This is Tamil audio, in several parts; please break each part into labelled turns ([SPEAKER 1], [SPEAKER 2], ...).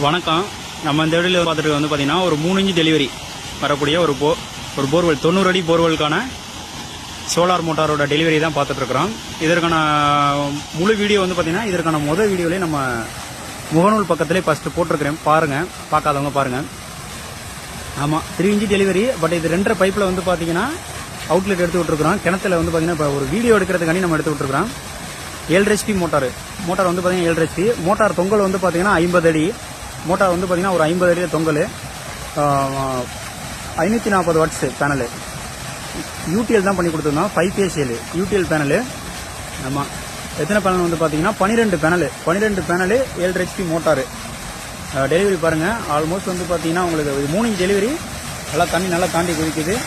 [SPEAKER 1] வணக்கம். நம்ம இந்த வீடியோவில் பார்த்துட்டு பார்த்தீங்கன்னா ஒரு 3 இன்ச் டெலிவரி வரக்கூடிய ஒரு போர்வெல் 90 அடி போர்வெலுக்கான சோலார் மோட்டாரோட டெலிவரி தான் பார்த்துட்ருக்குறோம். இதற்கான முழு வீடியோ பார்த்தீங்கன்னா இதற்கான முதல் வீடியோலேயே நம்ம முகநூல் பக்கத்திலே ஃபஸ்ட்டு போட்டிருக்கிறேன். பாருங்கள், பார்க்காதவங்க பாருங்கள். ஆமாம், 3 இன்ச் டெலிவரி. பட் இது 2.5 பைப்பில் பார்த்தீங்கன்னா அவுட்லெட் எடுத்து விட்டுருக்குறோம். கிணத்துல பார்த்தீங்கன்னா இப்போ ஒரு வீடியோ எடுக்கிறதுக்காண்டி நம்ம எடுத்து விட்டுருக்குறோம். 7 HP மோட்டார் பார்த்தீங்கன்னா 7 HP மோட்டார். தொங்கல் பார்த்தீங்கன்னா 50 அடி மோட்டார் பார்த்தீங்கன்னா ஒரு 50 அடியில் தொங்கல். 540 வாட்ஸ் பேனலு. யூடிஎல் தான் பண்ணி கொடுத்துருந்தோம். 5 ஃபேஷியல் யூடிஎல் பேனலு. ஆமாம், எத்தனை பேனல் பார்த்தீங்கன்னா 12 பேனலு 7 HP மோட்டார். டெலிவரி பாருங்கள். ஆல்மோஸ்ட் பார்த்தீங்கன்னா உங்களுக்கு 3 இன்ச் டெலிவரி. தண்ணி நல்லா தாண்டி குதிக்குது.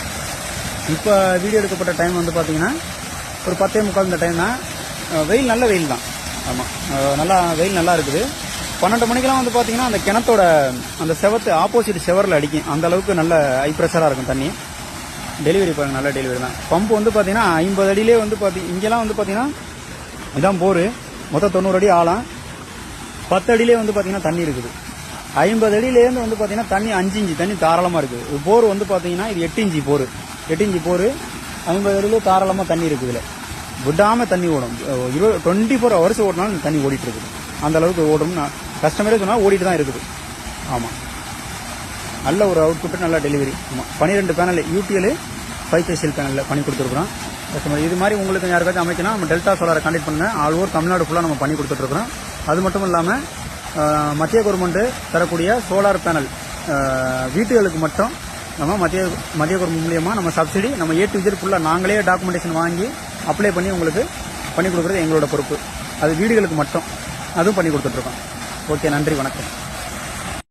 [SPEAKER 1] இப்போ வீடியோ எடுக்கப்பட்ட டைம் பார்த்தீங்கன்னா ஒரு 10:45 இந்த டைம் தான். வெயில் நல்ல வெயில் தான். ஆமாம், நல்லா வெயில் நல்லா இருக்குது. 12 மணிக்கெல்லாம் பார்த்தீங்கன்னா அந்த கிணத்தோட அந்த செவத்து ஆப்போசிட் செவரில் அடிக்கும். அந்த அளவுக்கு நல்ல ஹை ப்ரெஷராக இருக்கும் தண்ணி. டெலிவரி பாருங்கள், நல்ல டெலிவரி தான். பம்பு பார்த்தீங்கன்னா 50 அடியிலே இங்கெல்லாம் பார்த்தீங்கன்னா இதான் போரு. மொத்தம் 90 அடி ஆழம். 10 அடியிலே பார்த்தீங்கன்னா தண்ணி இருக்குது. 50 அடியிலேருந்து பார்த்தீங்கன்னா தண்ணி 5 இன்ச்சு தண்ணி தாராளமாக இருக்குது. போர் பார்த்தீங்கன்னா இது 8 இன்ச்சு போர். 8 இன்ச்சு போர். 50 அடியிலே தாராளமாக தண்ணி இருக்குது. இதில் விடாமல் தண்ணி ஓடும். 24 ஹவர்ஸ் ஓடினாலும் தண்ணி ஓடிட்டு இருக்குது. அந்த அளவுக்கு ஓடும். கஸ்டமரே சொன்னால் ஓடிட்டு தான் இருக்குது. ஆமாம், நல்ல ஒரு அவுட்புட்டு, நல்ல டெலிவரி. ஆமாம், 12 பேனல் யூடிஎல் 5 ஃபேஷியல் பேனலில் பண்ணி கொடுத்துருக்குறோம். கஸ்டமர் இது மாதிரி உங்களுக்கு யாருக்காச்சும் அமைக்கணும், நம்ம டெல்டா சோலாரை கான்டெக்ட் பண்ணுங்கள். ஆல் ஓவர் தமிழ்நாடு ஃபுல்லாக நம்ம பண்ணி கொடுத்துட்ருக்குறோம். அது மட்டும் இல்லாமல் மத்திய கவர்மெண்ட் தரக்கூடிய சோலார் பேனல் வீட்டுகளுக்கு மட்டும் நம்ம மத்திய கவர்மெண்ட் மூலியமாக நம்ம சப்சிடி நம்ம A to Z ஃபுல்லாக நாங்களே டாக்குமெண்டேஷன் வாங்கி அப்ளை பண்ணி உங்களுக்கு பண்ணி கொடுக்குறது எங்களோட பொறுப்பு. அது வீடுகளுக்கு மட்டும் அதுவும் பண்ணி கொடுத்துட்ருக்கோம். ஓகே, நன்றி, வணக்கம்.